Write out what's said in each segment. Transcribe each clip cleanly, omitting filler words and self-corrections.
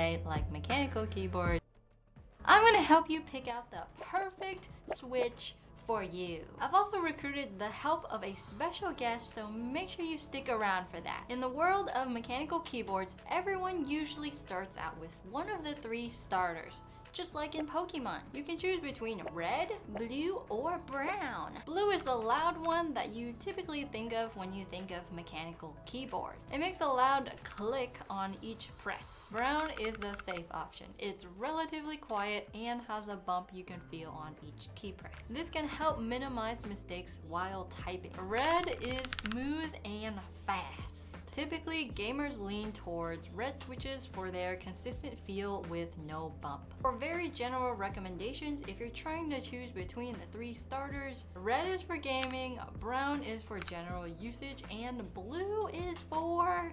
way like mechanical keyboards, I'm gonna help you pick out the perfect switch for you. I've also recruited the help of a special guest, so make sure you stick around for that. In the world of mechanical keyboards, everyone usually starts out with one of the 3 starters. Just like in Pokemon, you can choose between red, blue, or brown. Blue is the loud one that you typically think of when you think of mechanical keyboards. It makes a loud click on each press. Brown is the safe option. It's relatively quiet and has a bump you can feel on each key press. This can help minimize mistakes while typing. Red is smooth and fast. Typically, gamers lean towards red switches for their consistent feel with no bump. For very general recommendations, if you're trying to choose between the 3 starters, red is for gaming, brown is for general usage, and blue is for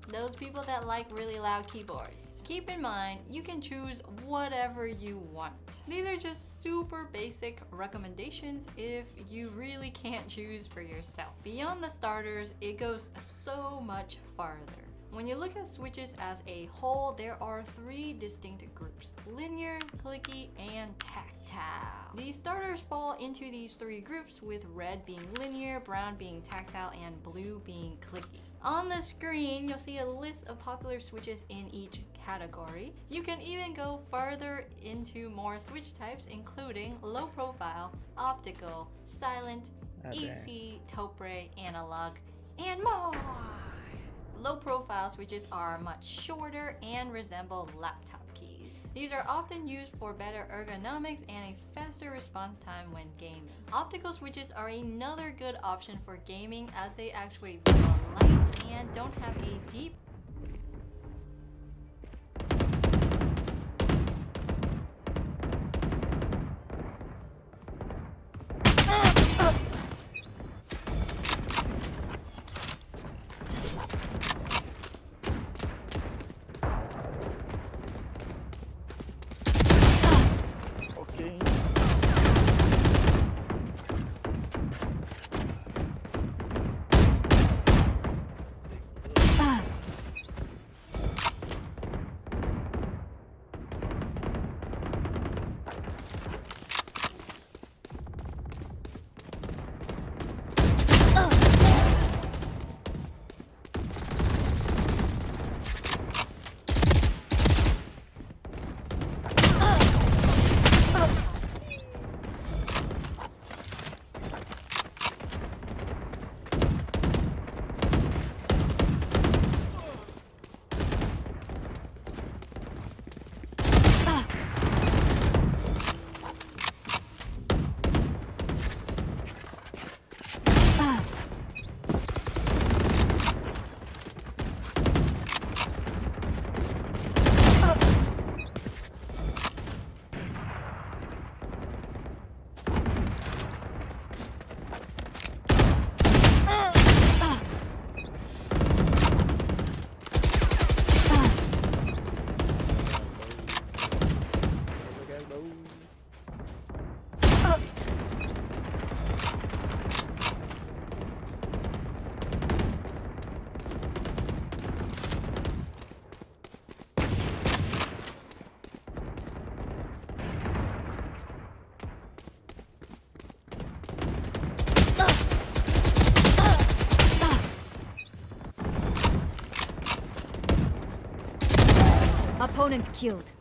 those people that like really loud keyboards. Keep in mind, you can choose whatever you want. These are just super basic recommendations if you really can't choose for yourself. Beyond the starters, it goes so much farther. When you look at switches as a whole, there are 3 distinct groups: linear, clicky, and tactile. These starters fall into these 3 groups, with red being linear, brown being tactile, and blue being clicky. On the screen, you'll see a list of popular switches in each category. You can even go further into more switch types, including low profile, optical, silent, EC, topre, analog, and more. Low profile switches are much shorter and resemble laptop keys. These are often used for better ergonomics and a faster response time when gaming. Optical switches are another good option for gaming, as they actuate via light and don't have a deep Opponent killed.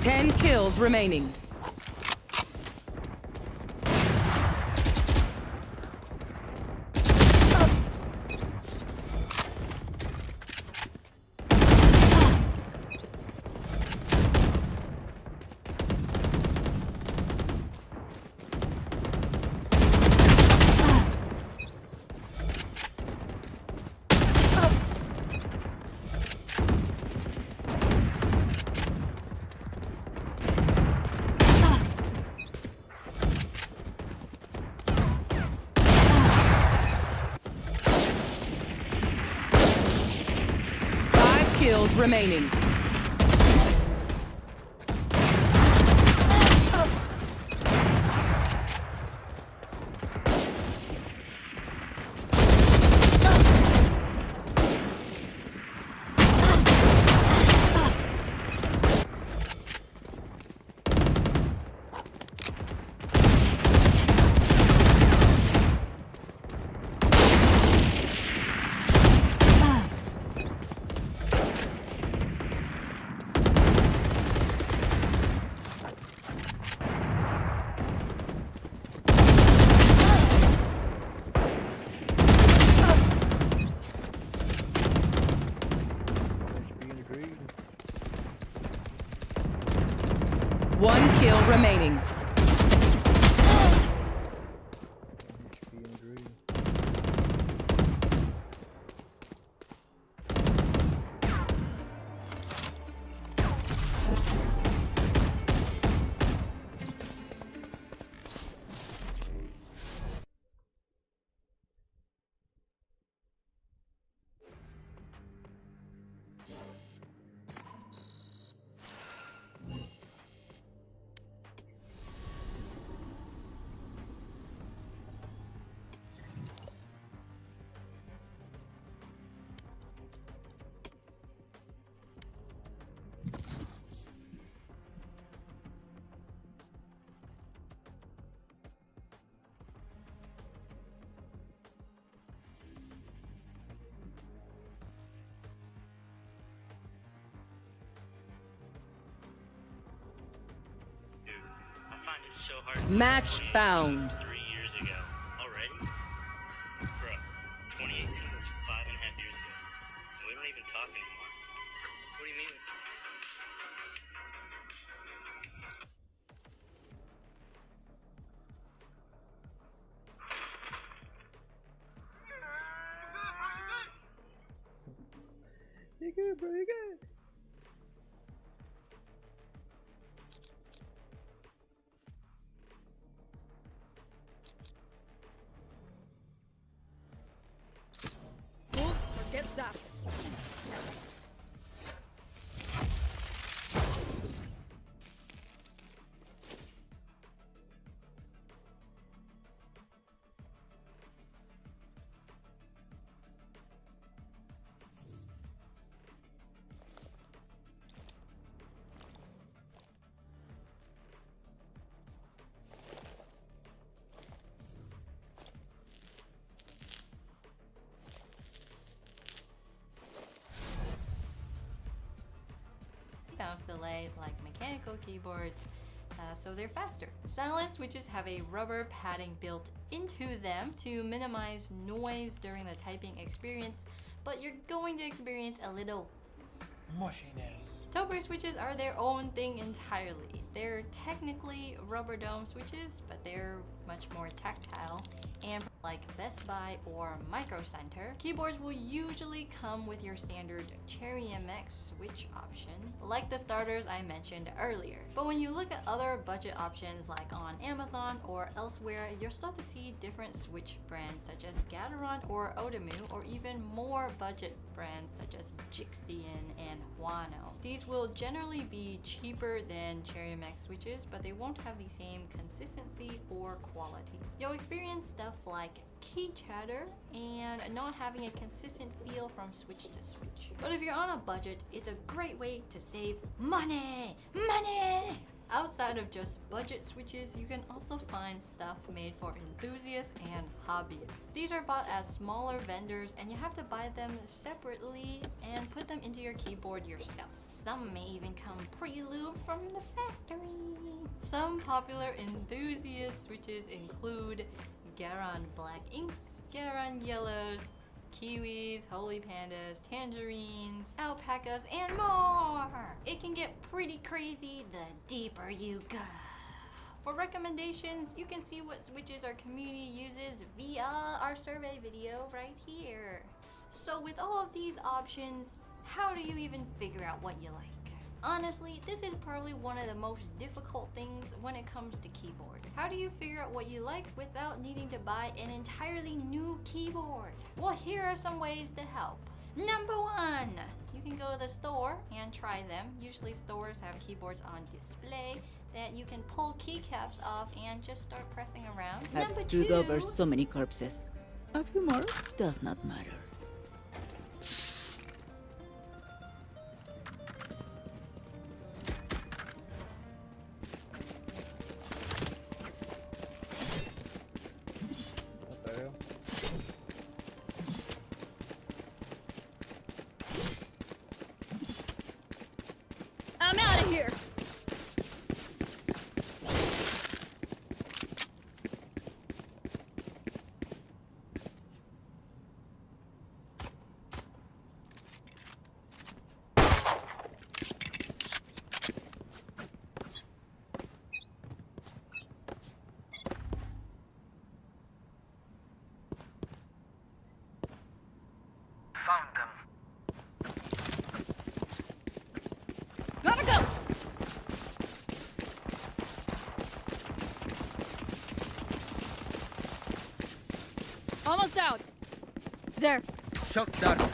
10 kills remaining. Kills remaining. One kill remaining. So hard. Match found. 3 years ago. Already? Bro, 2018 was 5.5 years ago. We don't even talk anymore. What do you mean? You're good, bro. You're good. Get zapped. Bounce delay like mechanical keyboards, so they're faster. Silent switches have a rubber padding built into them to minimize noise during the typing experience, but you're going to experience a little Mushiness. Topper switches are their own thing entirely. They're technically rubber dome switches, but they're much more tactile, and like Best Buy or Micro Center, keyboards will usually come with your standard Cherry MX switch option, like the starters I mentioned earlier. But when you look at other budget options like on Amazon or elsewhere, you'll start to see different switch brands such as Gateron or Otomu, or even more budget brands such as Jixian and Huano. These will generally be cheaper than Cherry MX switches, but they won't have the same consistency or quality. You'll experience stuff like key chatter and not having a consistent feel from switch to switch. But if you're on a budget, it's a great way to save money! Money! Outside of just budget switches, you can also find stuff made for enthusiasts and hobbyists. These are bought at smaller vendors and you have to buy them separately and put them into your keyboard yourself. Some may even come pre-lubed from the factory. Some popular enthusiast switches include Garon Black Inks, Garon Yellows, kiwis, holy pandas, tangerines, alpacas, and more! It can get pretty crazy the deeper you go. For recommendations, you can see what switches our community uses via our survey video right here. So with all of these options, how do you even figure out what you like? Honestly, this is probably one of the most difficult things when it comes to keyboard. How do you figure out what you like without needing to buy an entirely new keyboard? Well, here are some ways to help. Number 1, you can go to the store and try them. Usually stores have keyboards on display that you can pull keycaps off and just start pressing around. I've Number stood 2, over so many corpses. A few more does not matter. What the hell? I'm out of here. Found them. Gotta go. Almost out. There. Shot down. Take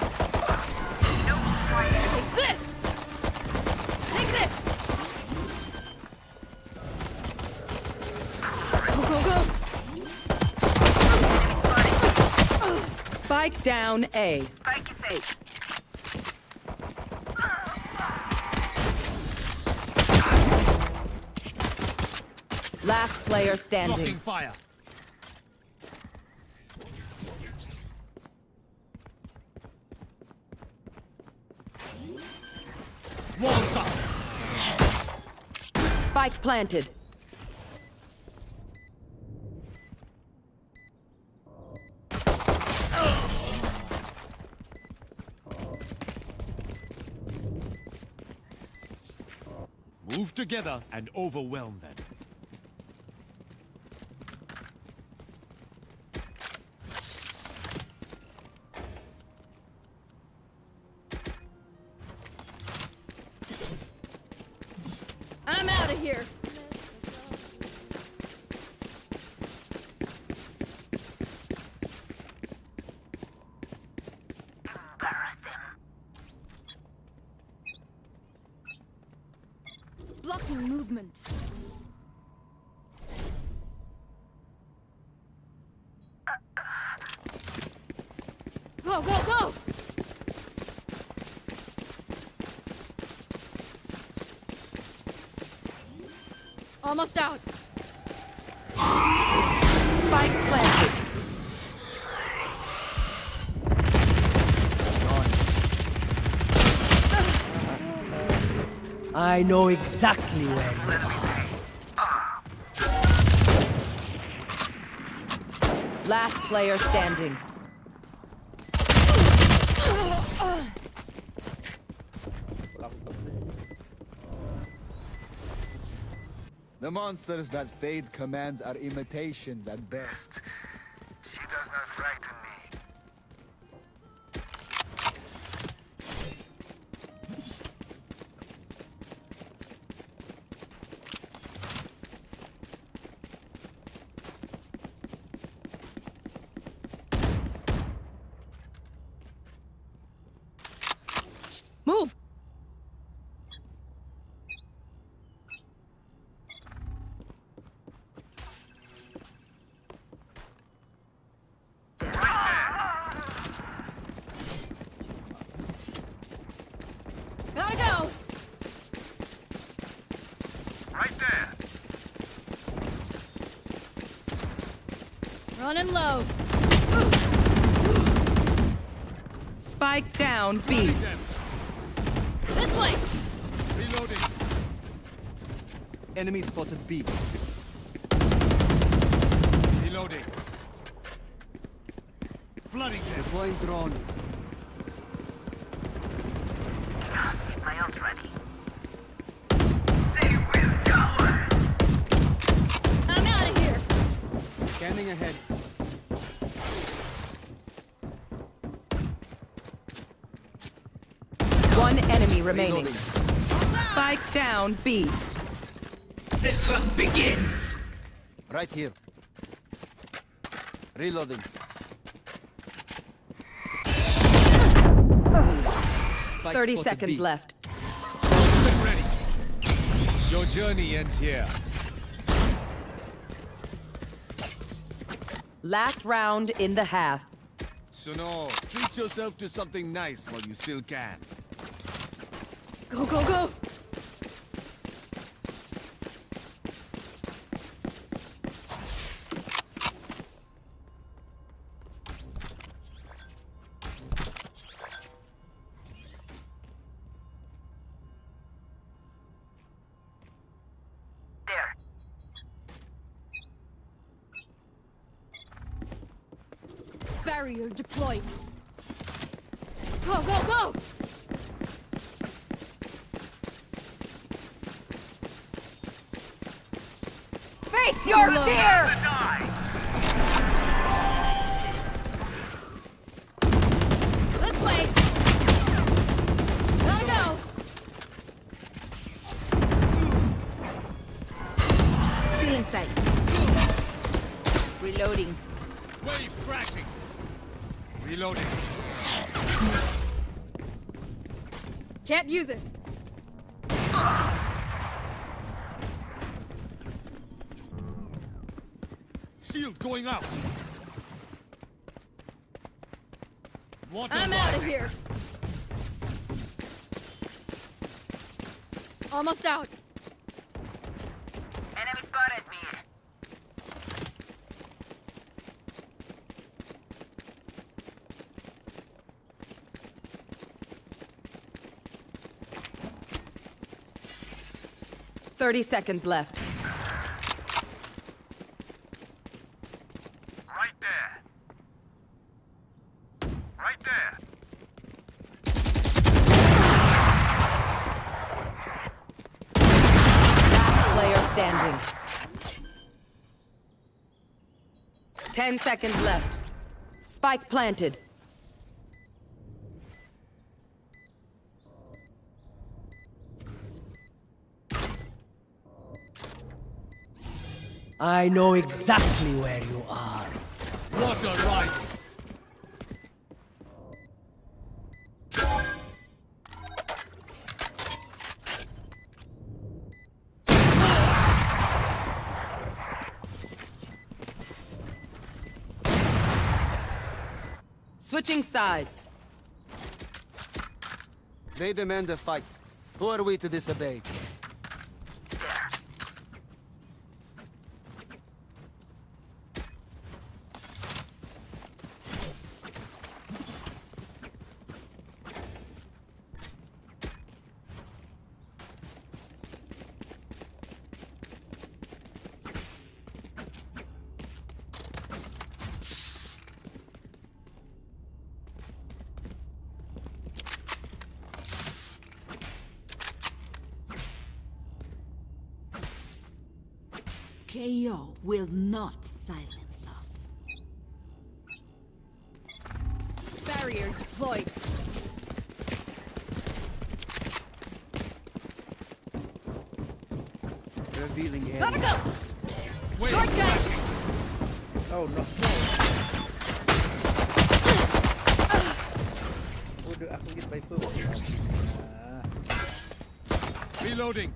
this. Take this. Go, go, go. Spike down A. Spike is safe. Last player standing. Blocking fire. Walls up. Spike planted. Move together and overwhelm them. I'm out of here. Embarrass them. Blocking movement. Go, go, go! Almost out. Spike planted. I know exactly where you are. Last player standing. The monsters that Fade commands are imitations at best. She does not frighten me. Move! Running low. Spike down B. Flooding them. This way. Reloading. Enemy spotted B. Reloading. Flooding them. Deploying drone. My ult's ready. They will cower. I'm out of here. Scanning ahead. One enemy remaining. Reloading. Spike down B. The hunt begins. Right here. Reloading. Spike 30 spotted seconds B. left. Get ready. Your journey ends here. Last round in the half. So no, treat yourself to something nice while you still can. Go, go, go. There. Barrier deployed. Go, go, go. Face your fear. This way. Gotta go. Feeling sight. Reloading. Wave crashing. Reloading. Can't use it. Shield going out. Water I'm out of here. Almost out. Enemy spotted me. Thirty seconds left. Right there. Right there. Last player standing. 10 seconds left. Spike planted. I know exactly where you are. Water rising. Switching sides. They demand a fight. Who are we to disobey? KO will not silence us. Barrier deployed. Revealing area. Gotta go. Wave Short gun. crashing. Oh no. Udah aku get by foot. Reloading.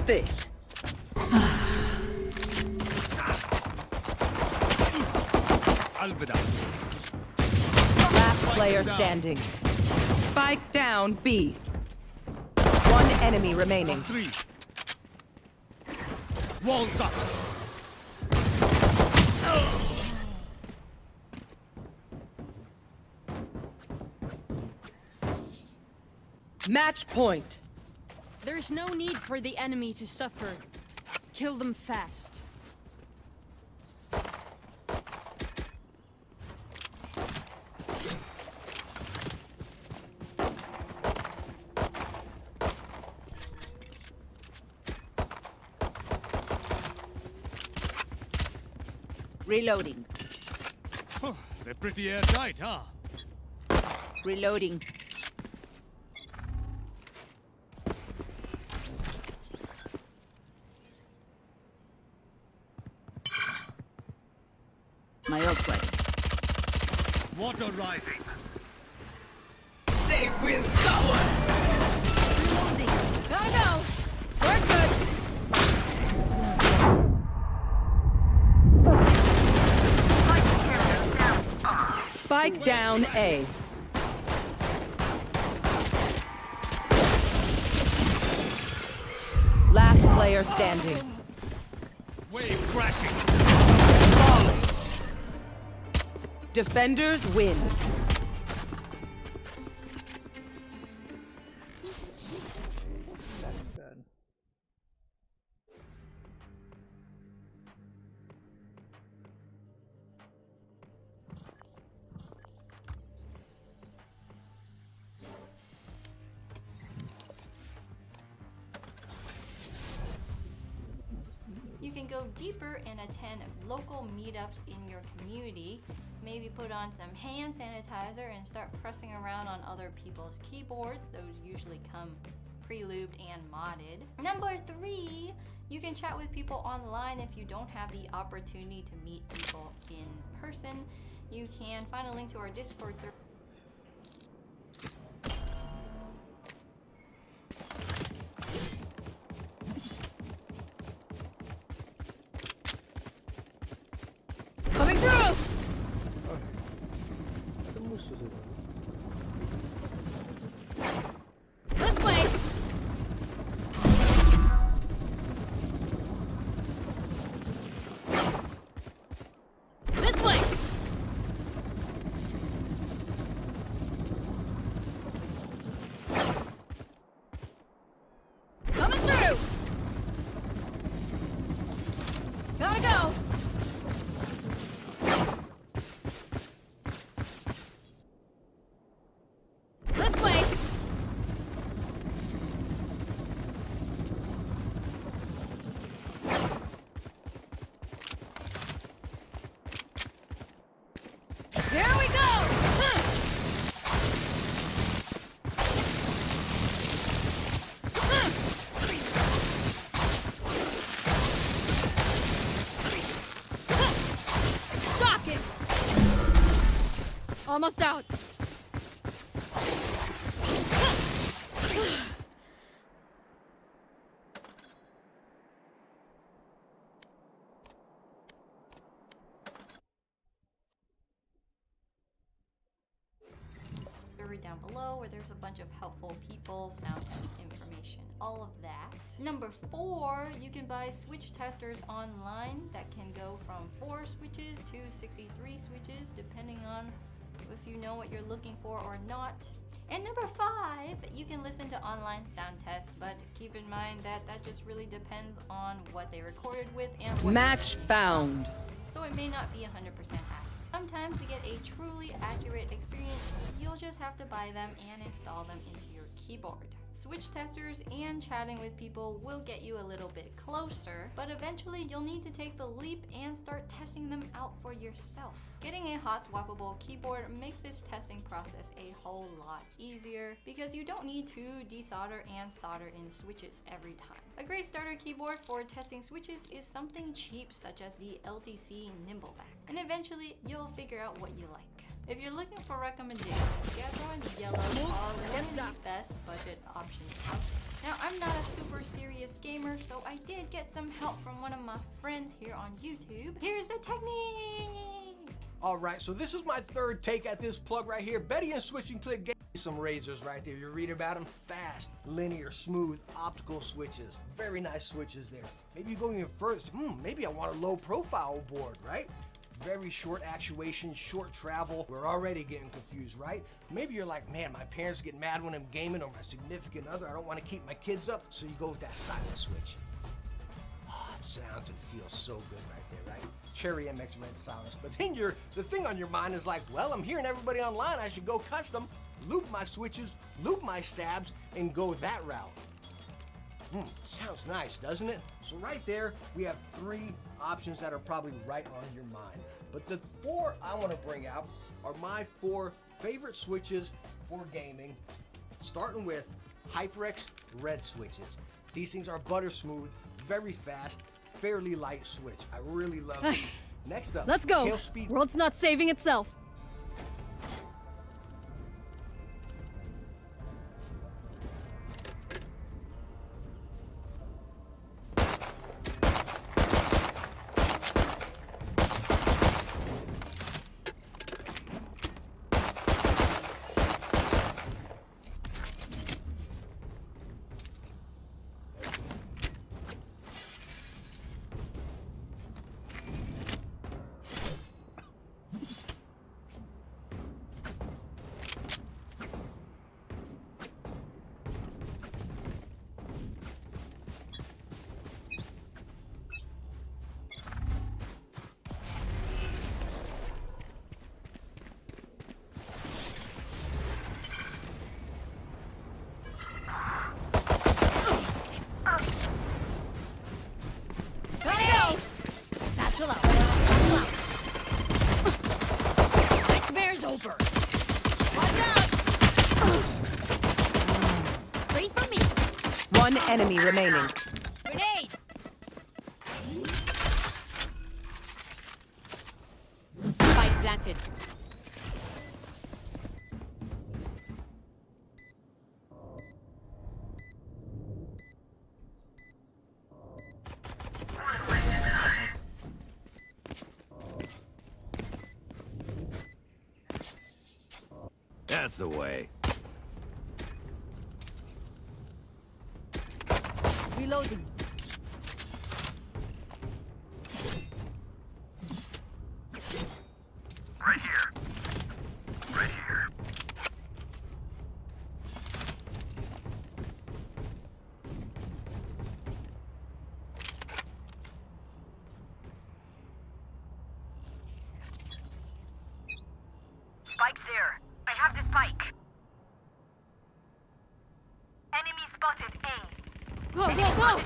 There. Alvida. Last player down. standing. Spike down B. One enemy remaining. 3. Walls up. Match point. There's no need for the enemy to suffer. Kill them fast. Reloading. They're pretty airtight, huh? Reloading. My ult's ready. Water rising. They will cower! Reloading. Gotta go. We're good. Spike down A. Last player standing. Wave crashing. Defenders win. Done. You can go deeper and attend local meetups in your community. Maybe put on some hand sanitizer and start pressing around on other people's keyboards. Those usually come pre-lubed and modded. Number 3, you can chat with people online if you don't have the opportunity to meet people in person. You can find a link to our Discord server. Coming through. Ada musuh tuh. This way. This way. Coming through. Gotta go. This way. Here we go. Shocking. Almost out. Down below where there's a bunch of helpful people, sound test information, all of that. Number 4, you can buy switch testers online that can go from 4 switches to 63 switches depending on if you know what you're looking for or not. And number 5, you can listen to online sound tests, but keep in mind that that just really depends on what they recorded with and what Match found. so it may not be 100% accurate. Sometimes to get a truly accurate experience, you'll just have to buy them and install them into your keyboard. Switch testers and chatting with people will get you a little bit closer, but eventually you'll need to take the leap and start testing them out for yourself. Getting a hot swappable keyboard makes this testing process a whole lot easier because you don't need to desolder and solder in switches every time. A great starter keyboard for testing switches is something cheap such as the LTC Nimbleback, and eventually you'll figure out what you like. If you're looking for recommendations, Yellow and Yellow are one of the best budget options out there. Now, I'm not a super serious gamer, so I did get some help from one of my friends here on YouTube. Here's the technique! All right, so this is my third take at this plug right here. Betty and Switching Click gave me some razors right there. You read about them? Fast, linear, smooth, optical switches. Very nice switches there. Maybe you go even further. Maybe I want a low profile board, right? Very short actuation, short travel. We're already getting confused, right? Maybe you're like, man, my parents get mad when I'm gaming, or my significant other. I don't want to keep my kids up, so you go with that silent switch. It sounds and feels so good right there, right? Cherry MX Red Silence. But then the thing on your mind is like, well, I'm hearing everybody online, I should go custom, loop my switches, loop my stabs, and go that route. Sounds nice, doesn't it? So right there, we have 3 options that are probably right on your mind. But the 4 I want to bring out are my 4 favorite switches for gaming, starting with HyperX Red switches. These things are butter smooth, very fast, fairly light switch. I really love these. Next up, Let's go. Hail Speed. World's not saving itself. Nightmare's over. Watch out! Wait for me. 1 enemy remaining. Grenade! Spike planted. That's the way. Reloading. Right here. Right here. Spike's there. I have the spike. Enemy spotted A. Go, go, go!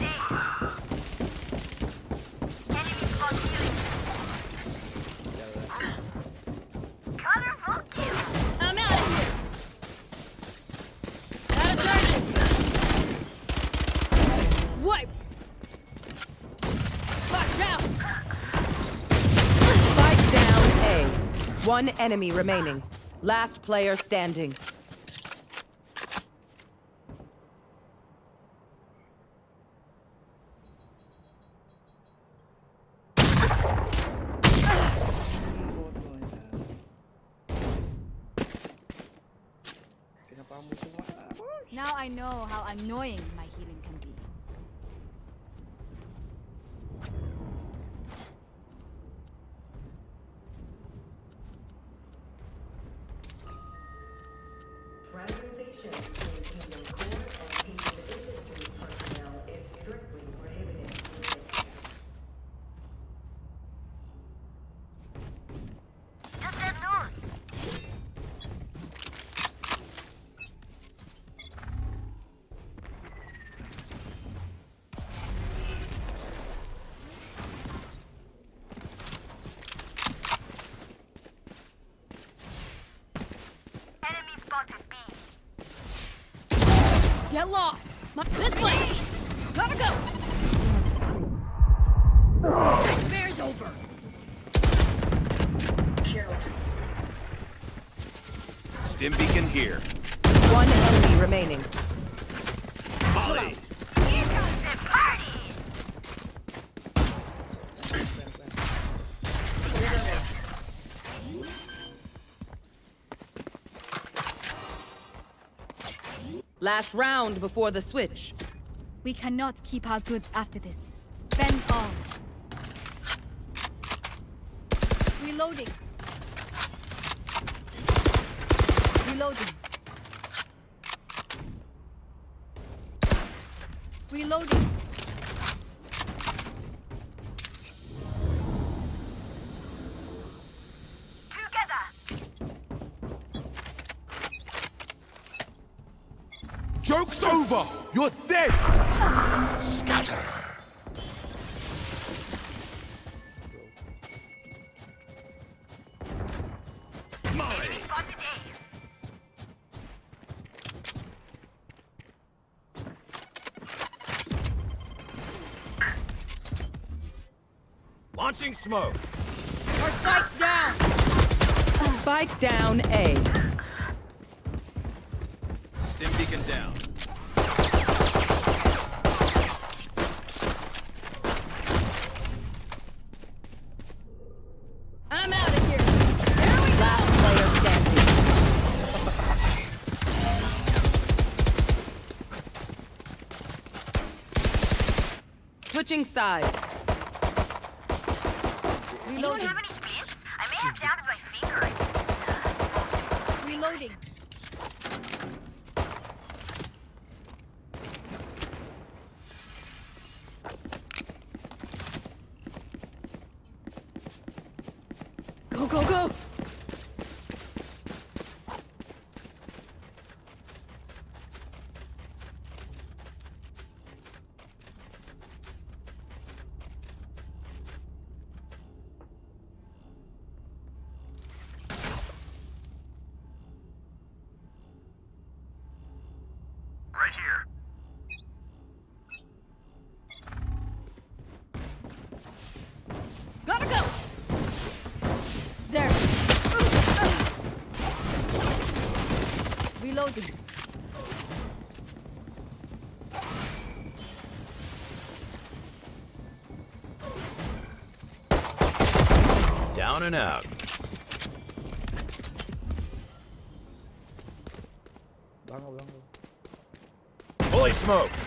Enemy spot healing. Colorful kill. I'm out of here! Out of charges! Wiped! Watch out! Spike down A. 1 enemy remaining. Last player standing. Kenapa musuh marah? Now I know how annoying my healing can be. Just let loose. Enemy spotted B. Get lost! This way! Gotta go! Nightmare's over! Stim beacon here. 1 enemy remaining. Molly. Here comes the party. Last round before the switch. We cannot keep our goods after this. Spend all. Reloading. Reloading. Reloading. Joke's over! You're dead! Scatter! Enemy spotted A. Launching smoke! Our spike's down. Spike down A. Stim beacon down. I'm out of here. Last player standing. Switching sides. You don't have any spins? I may have jabbed my fingers. Reloading. Go, go, go! Right here. Gotta go! There. Reloading. Down and out. Bango. Fully smoked.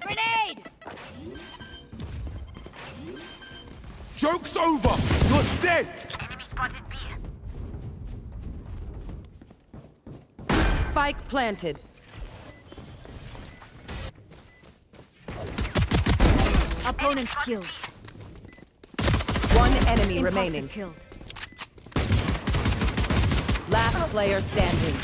Grenade! Joke's over! You're dead! Enemy spotted B. Spike planted. Opponent killed. One enemy Imposter remaining. killed. Last player standing.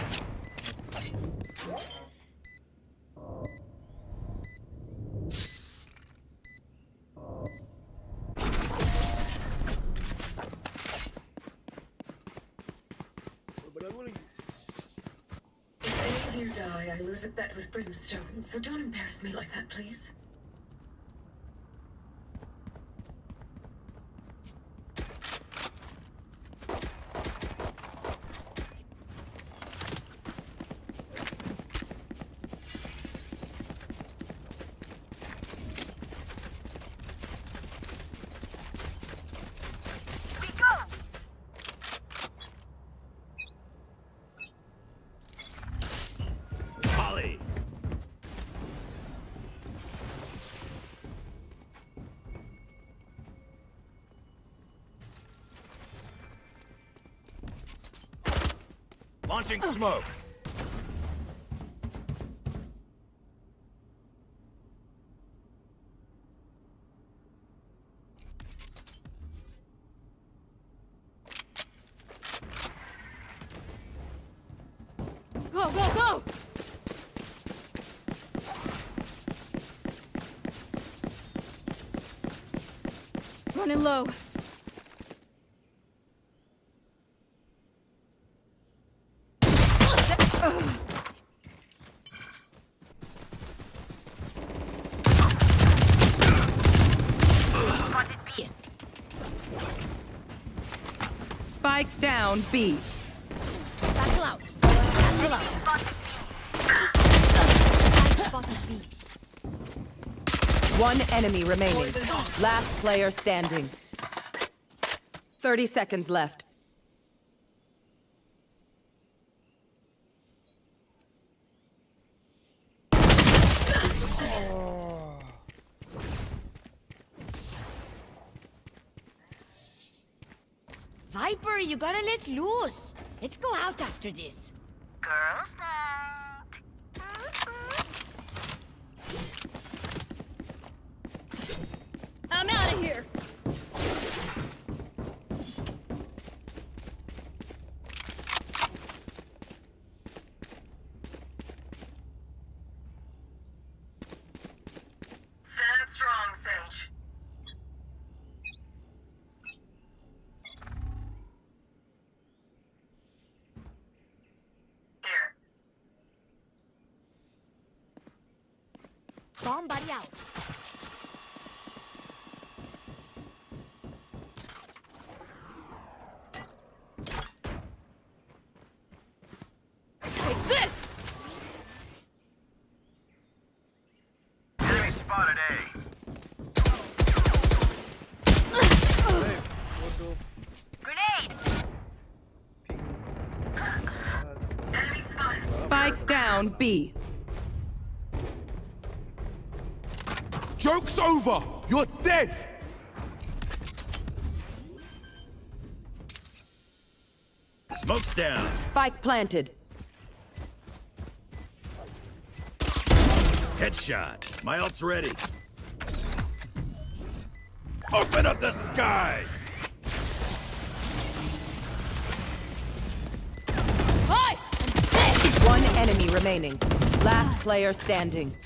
If any of you die, I lose a bet with Brimstone, so don't embarrass me like that, please. We go! Molly! Launching smoke! Go, go, go! Running low. Spike down B. Satchel out. Satchel out. Spotted B. One enemy remaining. Last player standing. 30 seconds left. Viper, you gotta let loose. Let's go out after this. Girls' night. I'm out of here. Stand strong, Sage. Here. Bomb buddy out. Take this! Enemy spotted A. Grenade! Enemy spotted. Spike down B. Joke's over! You're dead! Smoke's down. Spike planted. Headshot. My ult's ready. Open up the sky! Hi! One enemy remaining. Last player standing.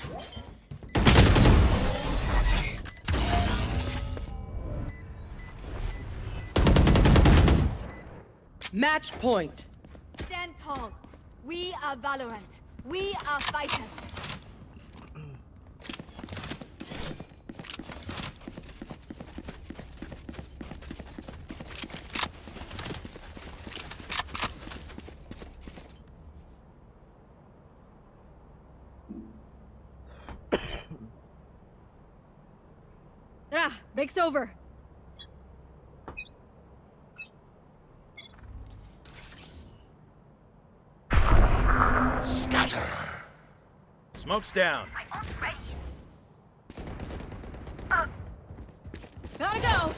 Match point. Stand tall. We are Valorant. We are fighters. Break's over. Scatter. Smoke's down. My ult's ready. Gotta go.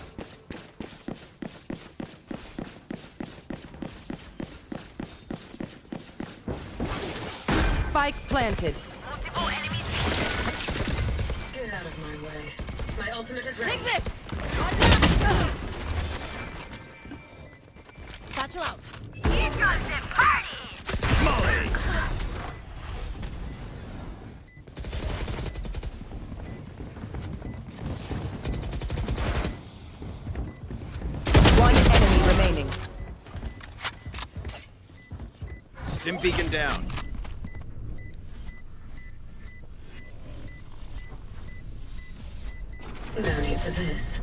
Spike planted. Multiple enemies. Get out of my way. My ultimate is ready. Take this. Satchel out. Here goes the party! Molly. One enemy remaining. Stim beacon down. No need for this.